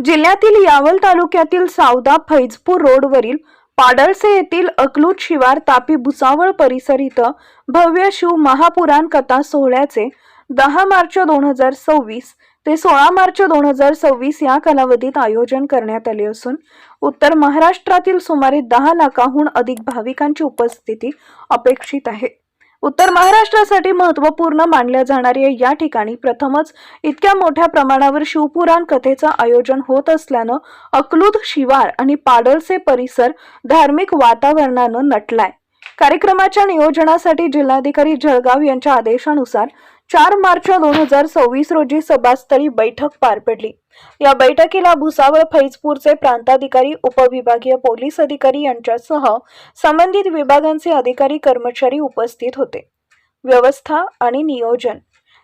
जिल्ह्यातील यावल तालुक्यातील सावदा फैजपूर रोडवरील पाडळसे येथील अकलूज शिवार तापी भुसावळ परिसर इथं भव्य शिव महापुराण कथा सोहळ्याचे 10 मार्च 2026 ते 16 मार्च 2026 या कालावधीत आयोजन करण्यात आले असून उत्तर महाराष्ट्रातील सुमारे 10 लाखाहून अधिक भाविकांची उपस्थिती अपेक्षित आहे। उत्तर महाराष्ट्रासाठी महत्त्वपूर्ण मानल्या जाणाऱ्या या ठिकाणी प्रथमच इतक्या मोठ्या प्रमाणावर शिवपुराण कथेचं आयोजन होत असल्यानं अकलूज शिवार आणि पाडळसे परिसर धार्मिक वातावरणानं नटलाय। कार्यक्रमाच्या नियोजनासाठी जिल्हाधिकारी जळगाव यांच्या आदेशानुसार 4 मार्च 2026 रोजी सभास्थळी बैठक पार पडली। या बैठकीला भुसावळ फैजपूरचे प्रांताधिकारी, उपविभागीय पोलीस अधिकारी यांच्यासह संबंधित विभागांचे अधिकारी कर्मचारी उपस्थित होते। व्यवस्था आणि नियोजन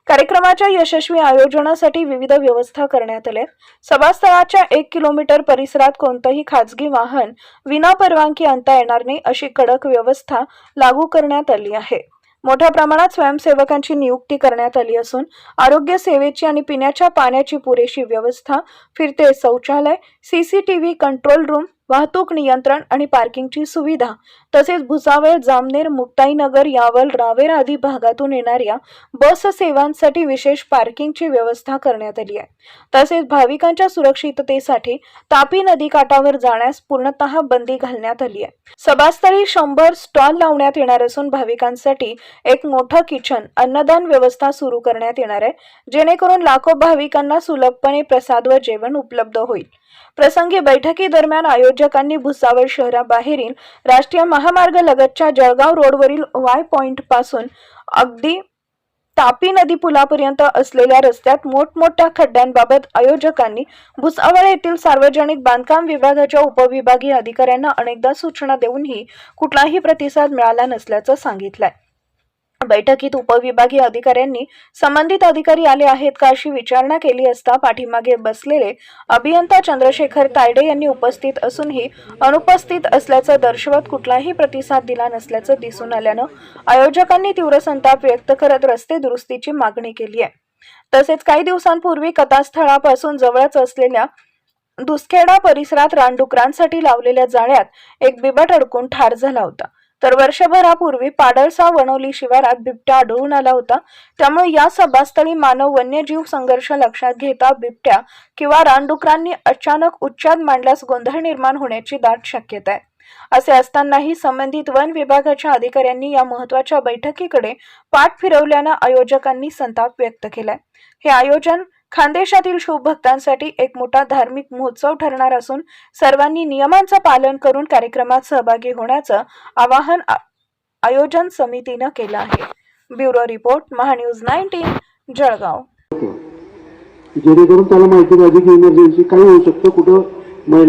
कार्यक्रमाच्या यशस्वी आयोजनासाठी विविध व्यवस्था करण्यात आल्या। सभास्थळाच्या 1 किलोमीटर परिसरात कोणतेही खाजगी वाहन विना परवानगी आणता येणार नाही अशी कडक व्यवस्था लागू करण्यात आली आहे। मोठ्या प्रमाणात स्वयंसेवकांची नियुक्ती करण्यात आली असून आरोग्य सेवेची आणि पिण्याच्या पाण्याची पुरेशी व्यवस्था, फिरते शौचालय, सीसीटीव्ही कंट्रोल रूम, वाहतूक नियंत्रण आणि पार्किंगची सुविधा तसेच भुसावळ, जामनेर, मुक्ताईनगर, यावल, रावेर आदी भागातून येणाऱ्या बस सेवांसाठी विशेष पार्किंगची व्यवस्था करण्यात आली आहे। तसेच भाविकांच्या सुरक्षिततेसाठी तापी नदी काठावर जाण्यास पूर्णतः बंदी घालण्यात आली आहे। सभास्थळी 100 स्टॉल लावण्यात येणार असून भाविकांसाठी एक मोठं किचन, अन्नदान व्यवस्था सुरू करण्यात येणार आहे, जेणेकरून लाखो भाविकांना सुलभपणे प्रसाद व जेवण उपलब्ध होईल। प्रसंगी बैठकीदरम्यान आयोजकांनी भुसावळ शहराबाहेरील राष्ट्रीय महामार्ग लगतच्या जळगाव रोडवरील वाय पॉइंट पासून अगदी तापी नदी पुलापर्यंत असलेल्या रस्त्यात मोठमोठ्या खड्ड्यांबाबत आयोजकांनी भुसावळ येथील सार्वजनिक बांधकाम विभागाच्या उपविभागीय अधिकाऱ्यांना अनेकदा सूचना देऊनही कुठलाही प्रतिसाद मिळाला नसल्याचं सांगितलंय। बैठकीत उपविभागीय अधिकाऱ्यांनी संबंधित अधिकारी आले आहेत का अशी विचारणा केली असता पाठीमागे बसलेले अभियंता चंद्रशेखर तायडे यांनी उपस्थित असूनही अनुपस्थित असल्याचं दर्शवत कुठलाही प्रतिसाद दिला नसल्याचं दिसून आल्यानं आयोजकांनी तीव्र संताप व्यक्त करत रस्ते दुरुस्तीची मागणी केली आहे। तसेच काही दिवसांपूर्वी कथास्थळापासून जवळच असलेल्या दुसखेडा परिसरात रानडुकरांसाठी लावलेल्या जाळ्यात एक बिबट अडकून ठार झाला होता, तर वर्षभरापूर्वी पाडळसा वणवली शिवारात बिबट्या आढळून आला होता। त्यामुळे या सभास्थळी मानव वन्यजीव संघर्ष लक्षात घेता बिबट्या किंवा रानडुकरांनी अचानक उच्चाद मांडल्यास गोंधळ निर्माण होण्याची दाट शक्यता आहे। असे असतानाही संबंधित वन विभागाच्या अधिकाऱ्यांनी या महत्त्वाच्या बैठकीकडे पाठ फिरवल्यानं आयोजकांनी संताप व्यक्त केलाय। हे आयोजन खानदेशातील शिवभक्तांसाठी एक मोठा धार्मिक महोत्सव ठरणार असून सर्वांनी नियमांचं पालन करून कार्यक्रमात सहभागी होण्याचं आवाहन आयोजन समितीनं केलं आहे। Bureau report, Mahanews 19, Jalgaon. जेणेकरून त्याला माहिती पाहिजे की इमर्जन्सी काय होऊ शकतं, कुठं महिला